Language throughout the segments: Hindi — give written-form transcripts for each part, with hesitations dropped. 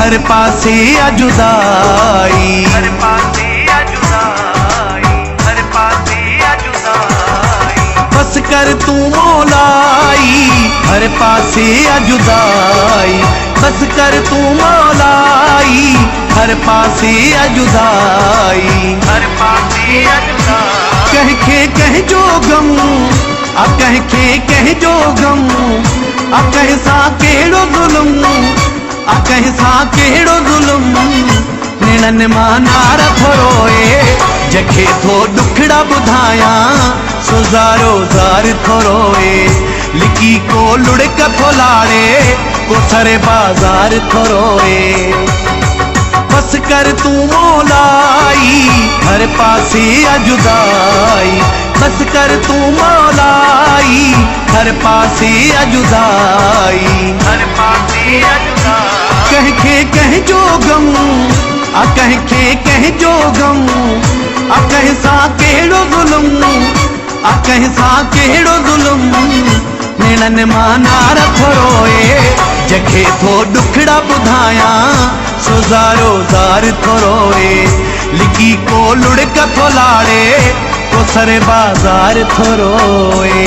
हर पासे आ जुदाई, हर पासे आ जुदाई, हर पासे आ जुदाई। बस कर तू मौलाई, हर पासे आ जुदाई, बस कर तू मौलाई, हर पासे आ जुदाई, हर पासे आ जुदाई। कह जो गम आ कह जो गम आ कह सा केड़ो जुलम आ कह सा केड़ो जुलम निड़न मां नार थोरोए जखे थो दुखड़ा बुधाया सुजारो जार थोरोए लिकी को लुड़क थो लाड़े को सरे बाजार थोरोए बस कर तू मौलाई हर पासे आ जुदाई, बस कर तू मौलाई हर पासे आ जुदाई, हर पासे आ जुदाई। कह जो गम आ कह जो गम आ कह सा केड़ो जुलम आ कह सा केड़ो जुलम निड़न मां नार थोरोए जखे थो दुखड़ा बुधाया सुजारो जार थोरोए लिकी को लुड़क थो लाड़े को सरे बाजार थोरोए।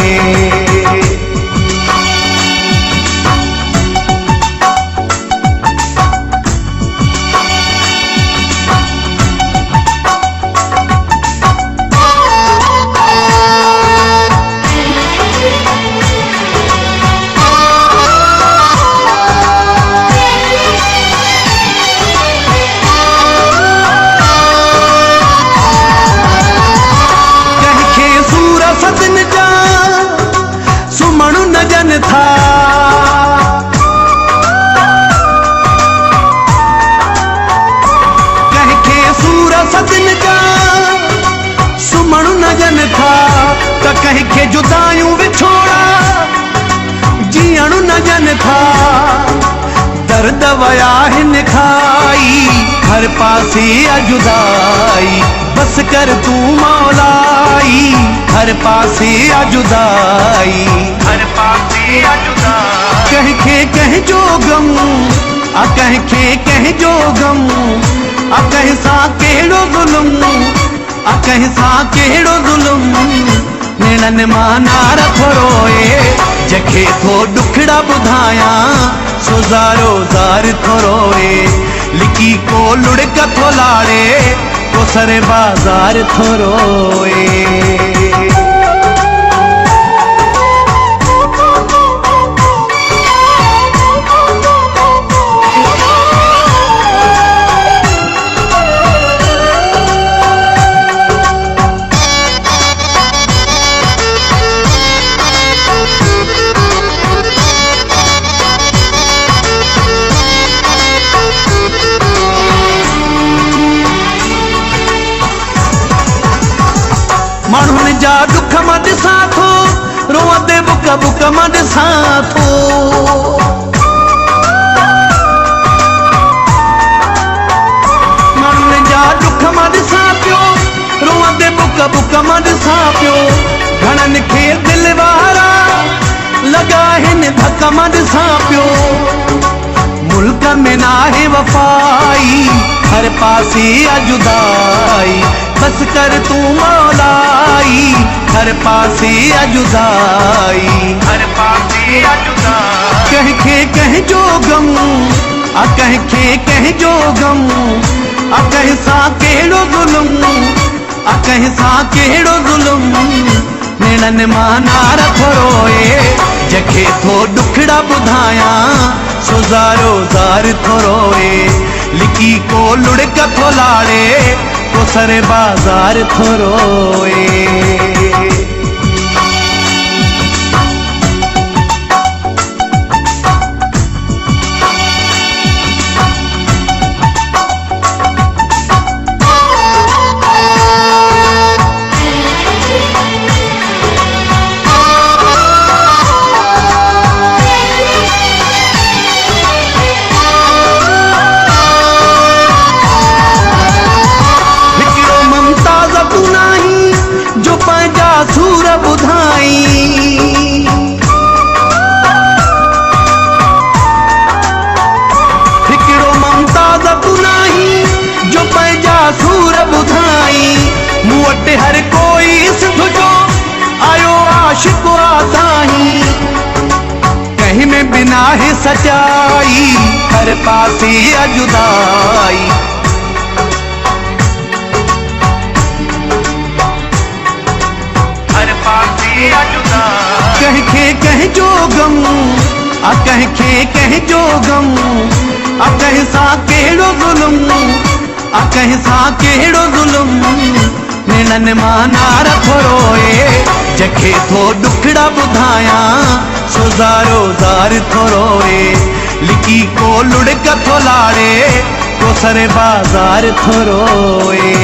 सदन जा सुमणु नजन था कह के सूर सदन जा सुमणु नजन था त कह के जुदायूं विछोड़ा जीअणु नजन था दर्द वया हिन खाई हर पासे आ जुदाई बस कर तू मौलाई हर पासे आ जुदाई, हर पासे आ जुदाई। कह जो गम आ कह जो गम आ कह सा केड़ो जुलम आ कह सा केड़ो जुलम निड़न मां नार थोरोए जखे थो दुखड़ा बुधाया सुजारो जार थोरोए लिकी को लुड़क थो लाड़े को सरे बाजार थोरोए। माण्हुनि जा दुख मां ॾिसां थो रोअंदे बुक बुक मां ॾिसां थो माण्हुनि जा दुख मां ॾिसां पियो रोअंदे बुक बुक मां ॾिसां पियो घणनि खे दिलि वारा लॻा हिन धक मां ॾिसां पियो मुल्क में नाहे वफ़ाई हर पासे आ जुदाई बस कर तू मौलाई हर पासे आ जुदाई, हर पासे आ जुदाई। कह जो गम आ कह जो गम आ कह सा केड़ो जुलम आ कह सा केड़ो जुलम निड़न मां नार थोरोए जखे थो दुखड़ा बुधाया सुजारो जार थोरोए लिकी को लुड़क थो लाड़े को सरे बाजार थोरोए। सूर बुधाई हिकिड़ो ममता आशिक आता ही कहीं में बिना है सच्चाई, हर पासे जुदाई। हर पासे जुदाई। कह के कह जो गम आ कह के कह जो गम आ कह सा केड़ो जुल्म आ कह सा केड़ो जुल्म निड़न मानार थोरोए जखे थो दुखड़ा बुधाया सुजारो जार थोरोए लिकी को लुड़क थो लाड़े तो सरे बाजार थोरोए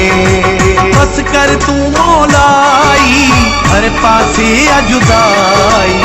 बस कर तू मौलाई हर पासे जुदाई।